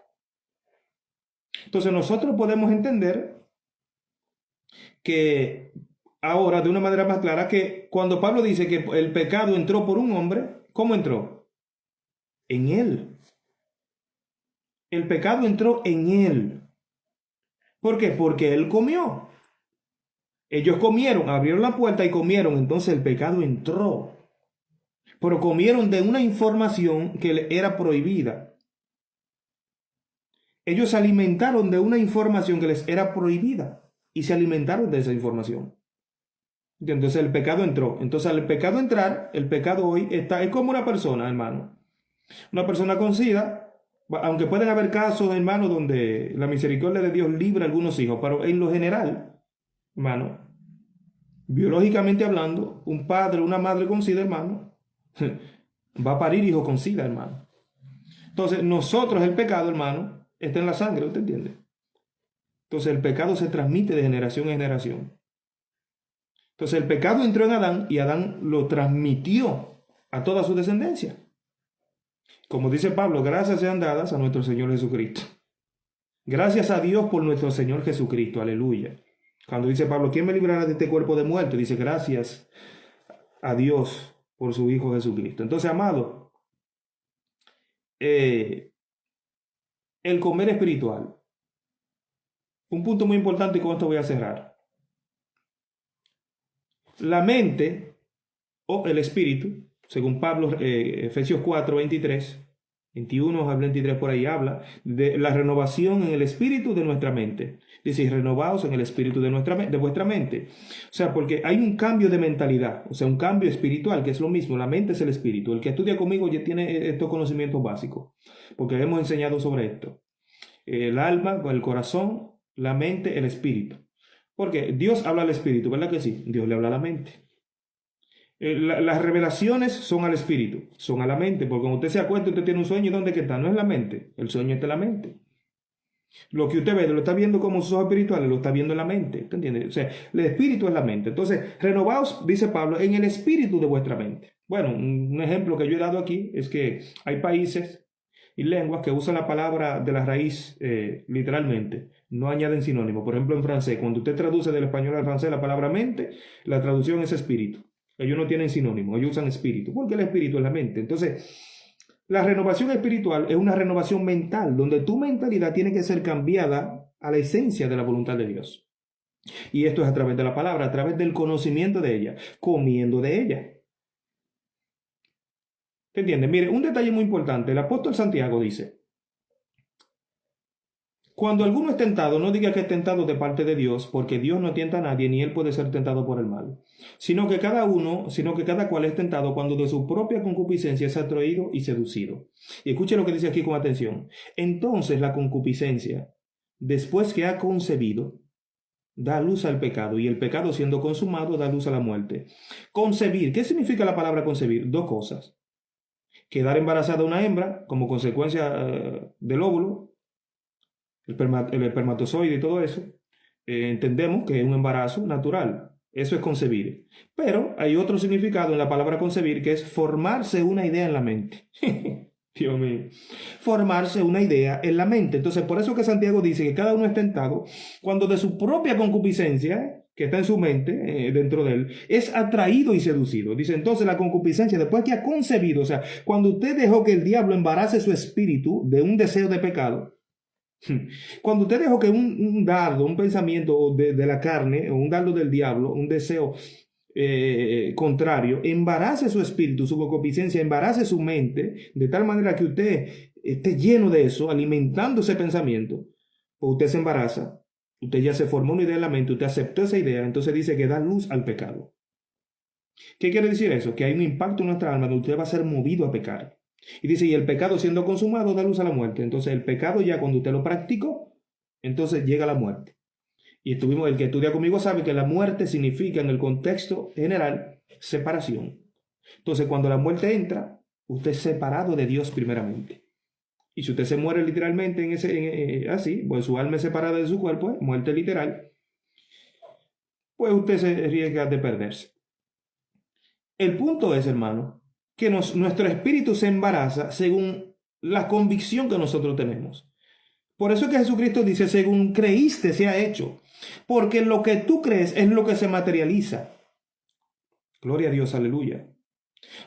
Entonces nosotros podemos entender que ahora de una manera más clara que cuando Pablo dice que el pecado entró por un hombre, ¿cómo entró? En él. El pecado entró en él. ¿Por qué? Porque él comió. Ellos comieron, abrieron la puerta y comieron, entonces el pecado entró. Pero comieron de una información que le era prohibida. Ellos se alimentaron de una información que les era prohibida y se alimentaron de esa información. Entonces el pecado entró. Entonces al pecado entrar, el pecado hoy es como una persona, hermano. Una persona con SIDA, aunque pueden haber casos, hermano, donde la misericordia de Dios libra a algunos hijos, pero en lo general, hermano, biológicamente hablando, un padre, una madre con SIDA, hermano, va a parir hijos con SIDA, hermano. Entonces, nosotros el pecado, hermano, está en la sangre, ¿usted entiende? Entonces, el pecado se transmite de generación en generación. Entonces, el pecado entró en Adán y Adán lo transmitió a toda su descendencia. Como dice Pablo, gracias sean dadas a nuestro Señor Jesucristo. Gracias a Dios por nuestro Señor Jesucristo, aleluya. Cuando dice Pablo, ¿quién me librará de este cuerpo de muerte? Dice, gracias a Dios por su Hijo Jesucristo. Entonces, amado, el comer espiritual. Un punto muy importante y con esto voy a cerrar. La mente o el espíritu, según Pablo, Efesios 4, 23, 21 al 23 por ahí habla de la renovación en el espíritu de nuestra mente. Dice, renovaos en el espíritu de vuestra mente. O sea, porque hay un cambio de mentalidad, o sea, un cambio espiritual, que es lo mismo. La mente es el espíritu. El que estudia conmigo ya tiene estos conocimientos básicos, porque hemos enseñado sobre esto. El alma, el corazón, la mente, el espíritu. Porque Dios habla al espíritu, ¿verdad que sí? Dios le habla a la mente. Las revelaciones son al espíritu, son a la mente, porque cuando usted se acuesta, usted tiene un sueño, ¿dónde que está? No es la mente, el sueño está en la mente. Lo que usted ve, lo está viendo como sus ojos espirituales, lo está viendo en la mente, ¿te entiendes? O sea, el espíritu es la mente. Entonces, renovaos, dice Pablo, en el espíritu de vuestra mente. Bueno, un ejemplo que yo he dado aquí es que hay países y lenguas que usan la palabra de la raíz literalmente, no añaden sinónimo. Por ejemplo, en francés, cuando usted traduce del español al francés la palabra mente, la traducción es espíritu. Ellos no tienen sinónimo, ellos usan espíritu, porque el espíritu es la mente. Entonces, la renovación espiritual es una renovación mental, donde tu mentalidad tiene que ser cambiada a la esencia de la voluntad de Dios. Y esto es a través de la palabra, a través del conocimiento de ella, comiendo de ella. ¿Te entiendes? Mire, un detalle muy importante. El apóstol Santiago dice, cuando alguno es tentado, no diga que es tentado de parte de Dios, porque Dios no tienta a nadie, ni él puede ser tentado por el mal. Sino que cada cual es tentado cuando de su propia concupiscencia es atraído y seducido. Y escuche lo que dice aquí con atención. Entonces la concupiscencia, después que ha concebido, da luz al pecado, y el pecado siendo consumado da luz a la muerte. Concebir, ¿qué significa la palabra concebir? Dos cosas. Quedar embarazada una hembra como consecuencia del óvulo, el espermatozoide y todo eso, entendemos que es un embarazo natural. Eso es concebir. Pero hay otro significado en la palabra concebir que es formarse una idea en la mente. Dios mío. Formarse una idea en la mente. Entonces, por eso que Santiago dice que cada uno es tentado cuando de su propia concupiscencia, que está en su mente, dentro de él, es atraído y seducido. Dice entonces la concupiscencia, después que ha concebido, o sea, cuando usted dejó que el diablo embarace su espíritu de un deseo de pecado, cuando usted dejó que un dardo, un pensamiento de la carne, o un dardo del diablo, un deseo contrario, embarace su espíritu, su concupiscencia, embarace su mente, de tal manera que usted esté lleno de eso, alimentando ese pensamiento, pues usted se embaraza, usted ya se formó una idea en la mente, usted aceptó esa idea, entonces dice que da luz al pecado. ¿Qué quiere decir eso? Que hay un impacto en nuestra alma donde usted va a ser movido a pecar. Y dice, y el pecado siendo consumado da luz a la muerte. Entonces el pecado ya cuando usted lo practicó, entonces llega la muerte. Y el que estudia conmigo sabe que la muerte significa en el contexto general separación. Entonces cuando la muerte entra, usted es separado de Dios primeramente. Y si usted se muere literalmente así, pues su alma es separada de su cuerpo, muerte literal, pues usted se arriesga de perderse. El punto es, hermano, que nuestro espíritu se embaraza según la convicción que nosotros tenemos. Por eso es que Jesucristo dice, según creíste, se ha hecho. Porque lo que tú crees es lo que se materializa. Gloria a Dios, aleluya.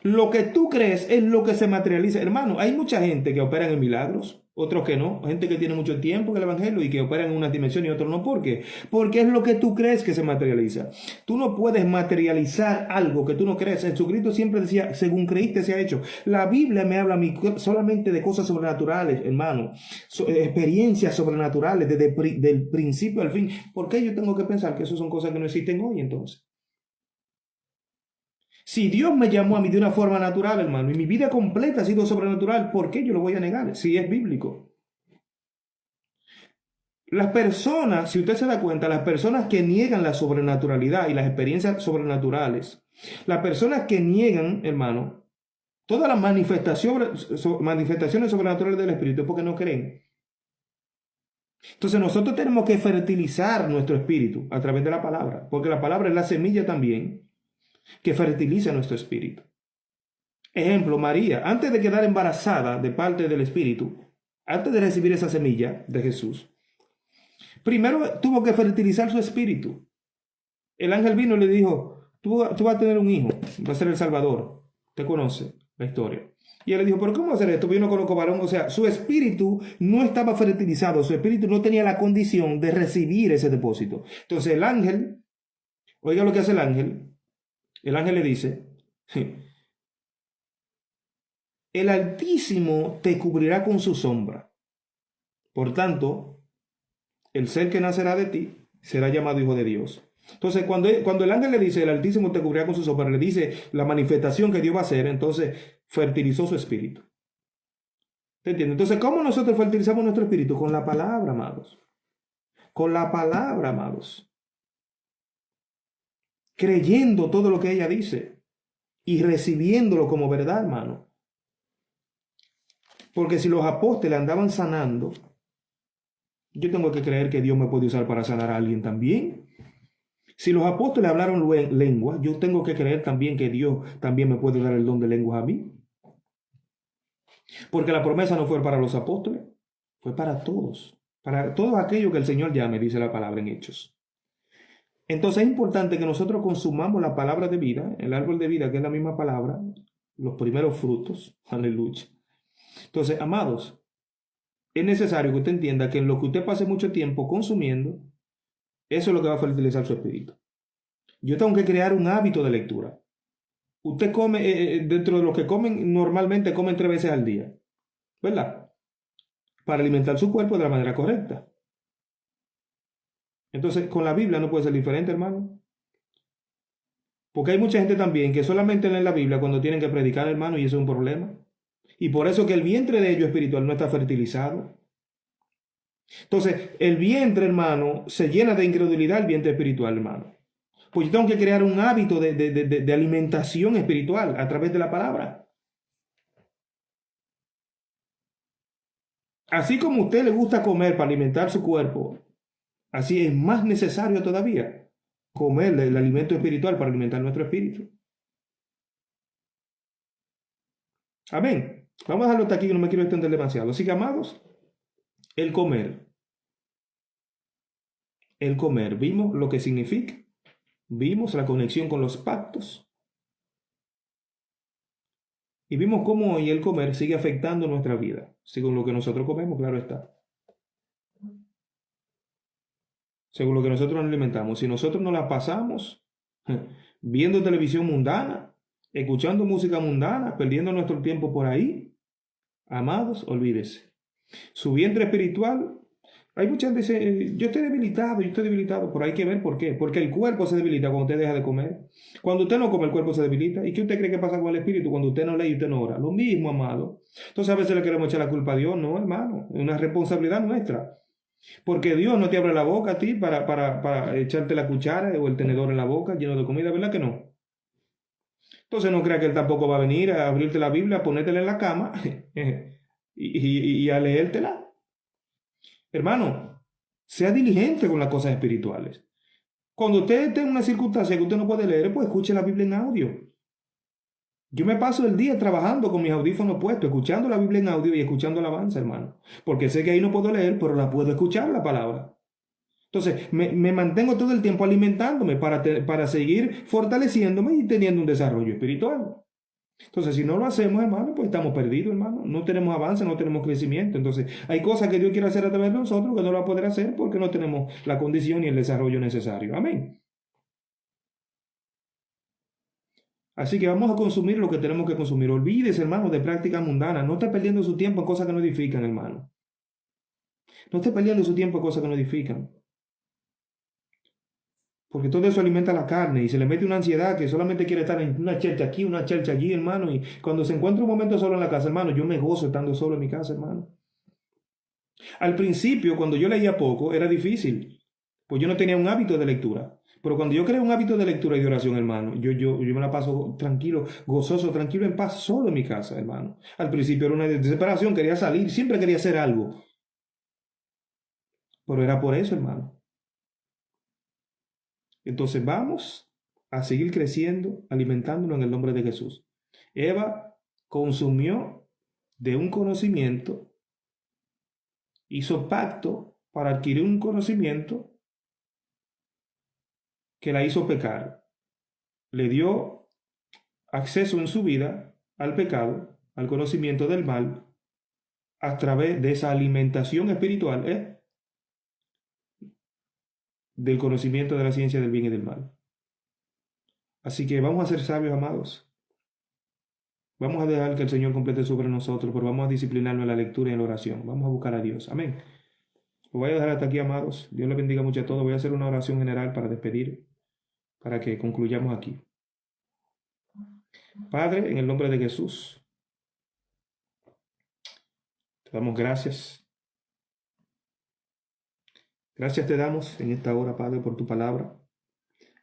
Lo que tú crees es lo que se materializa. Hermano, hay mucha gente que opera en milagros, otros que no. Gente que tiene mucho tiempo en el Evangelio y que opera en una dimensión y otros no. ¿Por qué? Porque es lo que tú crees que se materializa. Tú no puedes materializar algo que tú no crees. Jesucristo siempre decía, según creíste se ha hecho. La Biblia me habla a mí solamente de cosas sobrenaturales, hermano. Experiencias sobrenaturales desde del principio al fin. ¿Por qué yo tengo que pensar que eso son cosas que no existen hoy entonces? Si Dios me llamó a mí de una forma natural, hermano, y mi vida completa ha sido sobrenatural, ¿por qué yo lo voy a negar? Si es bíblico. Las personas, si usted se da cuenta, las personas que niegan la sobrenaturalidad y las experiencias sobrenaturales, las personas que niegan, hermano, todas las manifestaciones sobrenaturales del Espíritu es porque no creen. Entonces nosotros tenemos que fertilizar nuestro espíritu a través de la palabra, porque la palabra es la semilla también que fertiliza nuestro espíritu. Ejemplo, María, antes de quedar embarazada de parte del Espíritu, antes de recibir esa semilla de Jesús, primero tuvo que fertilizar su espíritu. El ángel vino y le dijo, tú vas a tener un hijo, va a ser el Salvador. Usted conoce la historia. Y él le dijo, ¿pero cómo hacer esto? Yo no conozco varón. O sea, su espíritu no estaba fertilizado, su espíritu no tenía la condición de recibir ese depósito. Entonces el ángel, oiga lo que hace el ángel le dice, el Altísimo te cubrirá con su sombra. Por tanto, el ser que nacerá de ti será llamado Hijo de Dios. Entonces, cuando el ángel le dice, el Altísimo te cubrirá con su sombra, le dice la manifestación que Dios va a hacer, entonces fertilizó su espíritu. ¿Te entiendes? Entonces, ¿cómo nosotros fertilizamos nuestro espíritu? Con la palabra, amados. Con la palabra, amados. Creyendo todo lo que ella dice y recibiéndolo como verdad, hermano. Porque si los apóstoles andaban sanando, yo tengo que creer que Dios me puede usar para sanar a alguien también. Si los apóstoles hablaron lenguas, yo tengo que creer también que Dios también me puede dar el don de lenguas a mí. Porque la promesa no fue para los apóstoles, fue para todos aquellos que el Señor llame, dice la palabra en Hechos. Entonces es importante que nosotros consumamos la palabra de vida, el árbol de vida, que es la misma palabra, los primeros frutos, aleluya. Entonces, amados, es necesario que usted entienda que en lo que usted pase mucho tiempo consumiendo, eso es lo que va a fertilizar su espíritu. Yo tengo que crear un hábito de lectura. Usted come, dentro de los que comen, normalmente comen 3 veces al día, ¿verdad? Para alimentar su cuerpo de la manera correcta. Entonces, con la Biblia no puede ser diferente, hermano. Porque hay mucha gente también que solamente lee la Biblia cuando tienen que predicar, hermano, y eso es un problema. Y por eso que el vientre de ellos espiritual no está fertilizado. Entonces, el vientre, hermano, se llena de incredulidad, el vientre espiritual, hermano. Pues yo tengo que crear un hábito de alimentación espiritual a través de la palabra. Así como a usted le gusta comer para alimentar su cuerpo, así es más necesario todavía comer el alimento espiritual para alimentar nuestro espíritu. Amén. Vamos a dejarlo hasta aquí, que no me quiero extender demasiado. Así que, amados, el comer. El comer. Vimos lo que significa. Vimos la conexión con los pactos. Y vimos cómo hoy el comer sigue afectando nuestra vida. Según lo que nosotros comemos, claro está. Según lo que nosotros nos alimentamos. Si nosotros nos la pasamos viendo televisión mundana, escuchando música mundana, perdiendo nuestro tiempo por ahí, amados, olvídese. Su vientre espiritual, hay mucha gente que dice, yo estoy debilitado, pero hay que ver por qué. Porque el cuerpo se debilita cuando usted deja de comer. Cuando usted no come, el cuerpo se debilita. ¿Y qué usted cree que pasa con el espíritu cuando usted no lee y usted no ora? Lo mismo, amado. Entonces a veces le queremos echar la culpa a Dios, no, hermano. Es una responsabilidad nuestra. Porque Dios no te abre la boca a ti para echarte la cuchara o el tenedor en la boca lleno de comida, ¿verdad que no? Entonces no crea que Él tampoco va a venir a abrirte la Biblia, a ponértela en la cama y a leértela. Hermano, sea diligente con las cosas espirituales. Cuando usted esté en una circunstancia que usted no puede leer, pues escuche la Biblia en audio. Yo me paso el día trabajando con mis audífonos puestos, escuchando la Biblia en audio y escuchando alabanza, hermano. Porque sé que ahí no puedo leer, pero la puedo escuchar la palabra. Entonces, me mantengo todo el tiempo alimentándome para seguir fortaleciéndome y teniendo un desarrollo espiritual. Entonces, si no lo hacemos, hermano, pues estamos perdidos, hermano. No tenemos avance, no tenemos crecimiento. Entonces, hay cosas que Dios quiere hacer a través de nosotros que no lo va a poder hacer porque no tenemos la condición y el desarrollo necesario. Amén. Así que vamos a consumir lo que tenemos que consumir. Olvídese, hermano, de prácticas mundanas. No esté perdiendo su tiempo en cosas que no edifican, hermano. No esté perdiendo su tiempo en cosas que no edifican. Porque todo eso alimenta la carne y se le mete una ansiedad que solamente quiere estar en una chelcha aquí, una chelcha allí, hermano. Y cuando se encuentra un momento solo en la casa, hermano, yo me gozo estando solo en mi casa, hermano. Al principio, cuando yo leía poco, era difícil, pues yo no tenía un hábito de lectura. Pero cuando yo creo un hábito de lectura y de oración, hermano, yo me la paso tranquilo, gozoso, tranquilo, en paz, solo en mi casa, hermano. Al principio era una desesperación, quería salir, siempre quería hacer algo. Pero era por eso, hermano. Entonces vamos a seguir creciendo, alimentándonos en el nombre de Jesús. Eva consumió de un conocimiento, hizo pacto para adquirir un conocimiento que la hizo pecar. Le dio acceso en su vida al pecado, al conocimiento del mal, a través de esa alimentación espiritual, del conocimiento de la ciencia del bien y del mal. Así que vamos a ser sabios, amados. Vamos a dejar que el Señor complete sobre nosotros, pero vamos a disciplinarnos en la lectura y en la oración. Vamos a buscar a Dios. Amén. Lo voy a dejar hasta aquí, amados. Dios les bendiga mucho a todos. Voy a hacer una oración general para despedir, para que concluyamos aquí. Padre, en el nombre de Jesús, te damos gracias. Gracias te damos en esta hora, Padre, por tu palabra,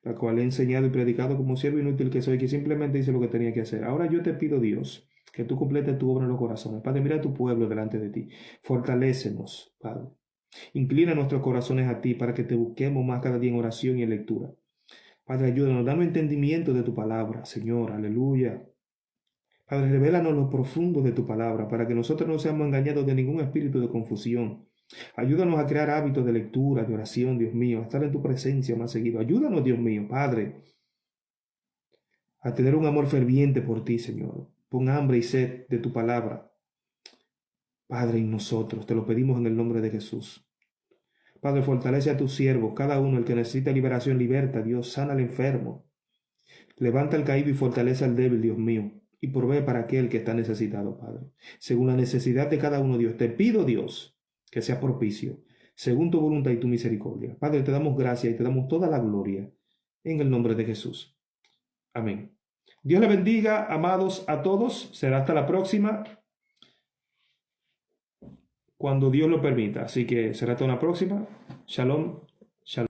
la cual he enseñado y predicado como siervo inútil que soy, que simplemente hice lo que tenía que hacer. Ahora yo te pido, Dios, que tú completes tu obra en los corazones. Padre, mira a tu pueblo delante de ti. Fortalécenos, Padre. Inclina nuestros corazones a ti para que te busquemos más cada día en oración y en lectura. Padre, ayúdanos, danos entendimiento de tu palabra, Señor, aleluya. Padre, revélanos lo profundo de tu palabra para que nosotros no seamos engañados de ningún espíritu de confusión. Ayúdanos a crear hábitos de lectura, de oración, Dios mío, a estar en tu presencia más seguido. Ayúdanos, Dios mío, Padre, a tener un amor ferviente por ti, Señor. Pon hambre y sed de tu palabra, Padre, en nosotros. Te lo pedimos en el nombre de Jesús. Padre, fortalece a tus siervos, cada uno, el que necesita liberación, liberta, Dios, sana al enfermo. Levanta al caído y fortalece al débil, Dios mío, y provee para aquel que está necesitado, Padre. Según la necesidad de cada uno, Dios, te pido, Dios, que sea propicio, según tu voluntad y tu misericordia. Padre, te damos gracia y te damos toda la gloria, en el nombre de Jesús. Amén. Dios le bendiga, amados, a todos. Será hasta la próxima, cuando Dios lo permita. Así que será hasta una próxima. Shalom. Shalom.